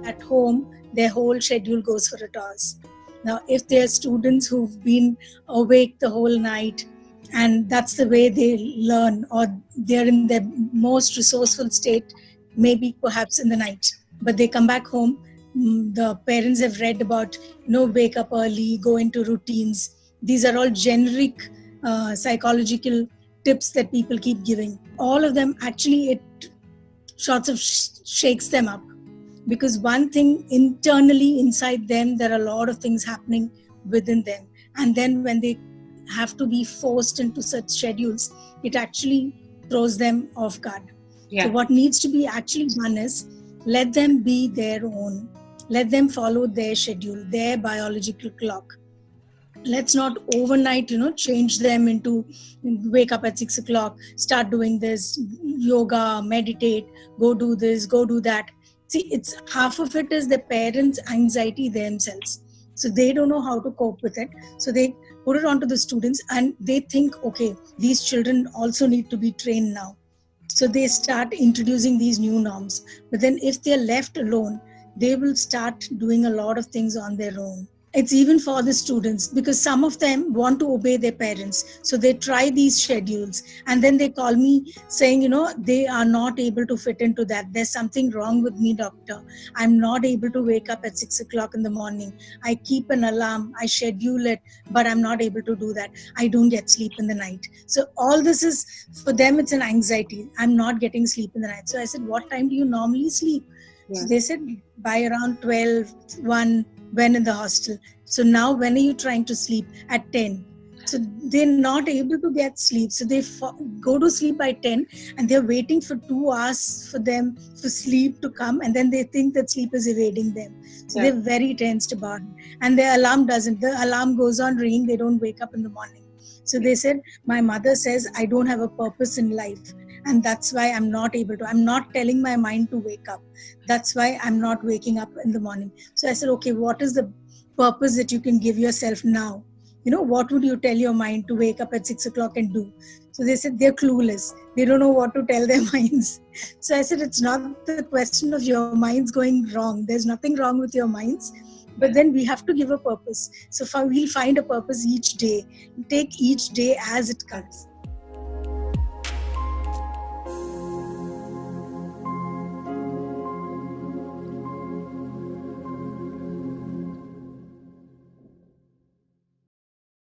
at home, their whole schedule goes for a toss. Now, if there are students who've been awake the whole night, and that's the way they learn, or they're in their most resourceful state, maybe perhaps in the night, but they come back home. The parents have read about, wake up early, go into routines. These are all generic psychological tips that people keep giving. All of them, actually, it sorts of shakes them up, because one thing internally inside them, there are a lot of things happening within them, and then when they have to be forced into such schedules, it actually throws them off guard. So what needs to be actually done is, let them be their own, let them follow their schedule, their biological clock. Let's not overnight, change them into wake up at 6 o'clock, start doing this, yoga, meditate, go do this, go do that. See, it's half of it is the parents' anxiety themselves. So they don't know how to cope with it. So they put it onto the students, and they think, okay, these children also need to be trained now. So they start introducing these new norms. But then if they're left alone, they will start doing a lot of things on their own. It's even for the students, because some of them want to obey their parents. So they try these schedules, and then they call me saying, they are not able to fit into that. There's something wrong with me, doctor. I'm not able to wake up at 6 o'clock in the morning. I keep an alarm, I schedule it, but I'm not able to do that. I don't get sleep in the night. So all this is, for them, it's an anxiety. I'm not getting sleep in the night. So I said, what time do you normally sleep? Yeah. So they said, by around 12, 1, when in the hostel. So now when are you trying to sleep? At 10. So they're not able to get sleep. So they go to sleep by 10, and they're waiting for 2 hours for sleep to come, and then they think that sleep is evading them. So they're very tensed about it. And their alarm doesn't. The alarm goes on ringing. They don't wake up in the morning. So they said, my mother says I don't have a purpose in life, and that's why I'm not able to. I'm not telling my mind to wake up. That's why I'm not waking up in the morning. So I said, okay, what is the purpose that you can give yourself now? What would you tell your mind to wake up at 6 o'clock and do? So they said they're clueless. They don't know what to tell their minds. So I said, it's not the question of your minds going wrong. There's nothing wrong with your minds. But then we have to give a purpose. So we'll find a purpose each day. Take each day as it comes.